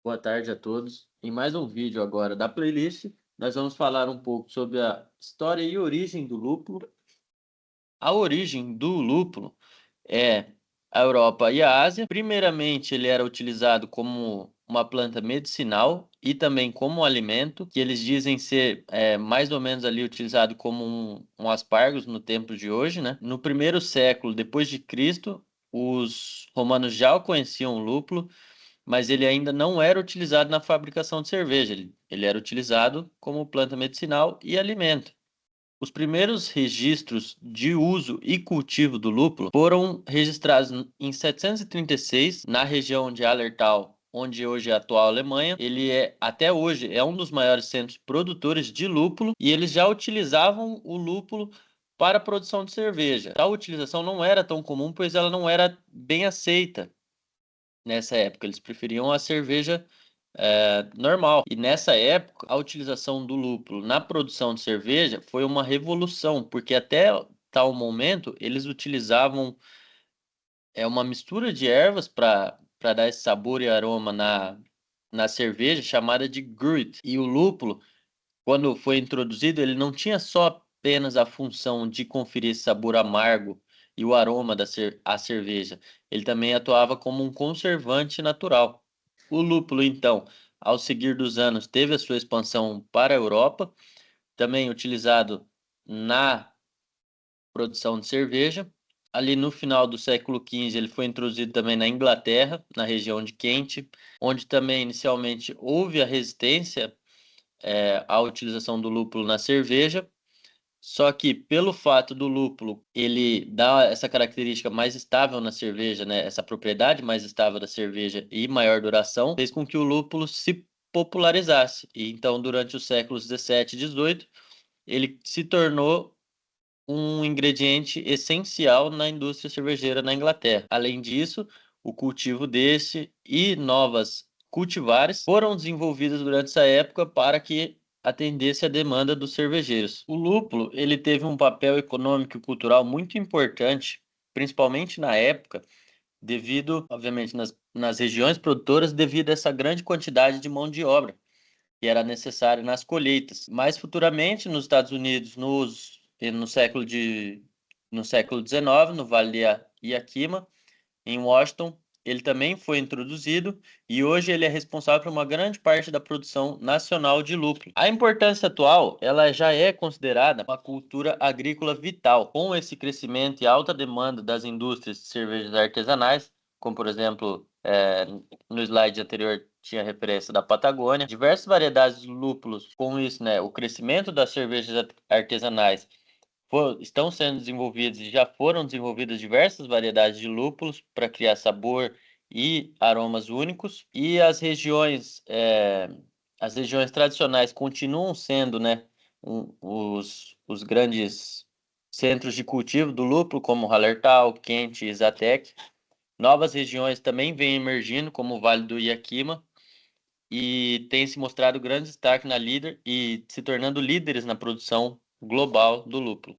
Boa tarde a todos. Em mais um vídeo agora da playlist, nós vamos falar um pouco sobre a história e origem do lúpulo. A origem do lúpulo é a Europa e a Ásia. Primeiramente, ele era utilizado como uma planta medicinal e também como alimento, que eles dizem ser mais ou menos ali utilizado como um aspargos no tempo de hoje, né? No primeiro século depois de Cristo, os romanos já o conheciam o lúpulo, mas ele ainda não era utilizado na fabricação de cerveja. Ele era utilizado como planta medicinal e alimento. Os primeiros registros de uso e cultivo do lúpulo foram registrados em 736 na região de Hallertau, onde hoje é a atual Alemanha. Ele até hoje é um dos maiores centros produtores de lúpulo e eles já utilizavam o lúpulo para a produção de cerveja. Tal utilização não era tão comum, pois ela não era bem aceita nessa época. Eles preferiam a cerveja normal. E nessa época, a utilização do lúpulo na produção de cerveja foi uma revolução, porque até tal momento eles utilizavam uma mistura de ervas para dar esse sabor e aroma na cerveja, chamada de gruit. E o lúpulo, quando foi introduzido, ele não tinha só apenas a função de conferir esse sabor amargo e o aroma à cerveja. Ele também atuava como um conservante natural. O lúpulo, então, ao seguir dos anos, teve a sua expansão para a Europa, também utilizado na produção de cerveja. Ali no final do século XV, ele foi introduzido também na Inglaterra, na região de Kent, onde também inicialmente houve a resistência à utilização do lúpulo na cerveja. Só que pelo fato do lúpulo ele dá essa característica mais estável na cerveja, né? Essa propriedade mais estável da cerveja e maior duração, fez com que o lúpulo se popularizasse. E então, durante os séculos 17 e 18, ele se tornou um ingrediente essencial na indústria cervejeira na Inglaterra. Além disso, o cultivo desse e novas cultivares foram desenvolvidas durante essa época para que atendesse a demanda dos cervejeiros. O lúpulo, ele teve um papel econômico e cultural muito importante, principalmente na época, devido, obviamente, nas regiões produtoras, devido a essa grande quantidade de mão de obra que era necessária nas colheitas. Mais futuramente, nos Estados Unidos, no século XIX, no Vale de Yakima, em Washington, ele também foi introduzido e hoje ele é responsável por uma grande parte da produção nacional de lúpulo. A importância atual, ela já é considerada uma cultura agrícola vital, com esse crescimento e alta demanda das indústrias de cervejas artesanais, como por exemplo, no slide anterior tinha referência da Patagônia, diversas variedades de lúpulos, com isso, né, o crescimento das cervejas artesanais estão sendo desenvolvidas e já foram desenvolvidas diversas variedades de lúpulos para criar sabor e aromas únicos. E as regiões tradicionais continuam sendo, né, os grandes centros de cultivo do lúpulo, como Hallertau, Kent e Zatec. Novas regiões também vêm emergindo, como o Vale do Yakima, e tem se mostrado grande destaque na líder e se tornando líderes na produção global do lúpulo.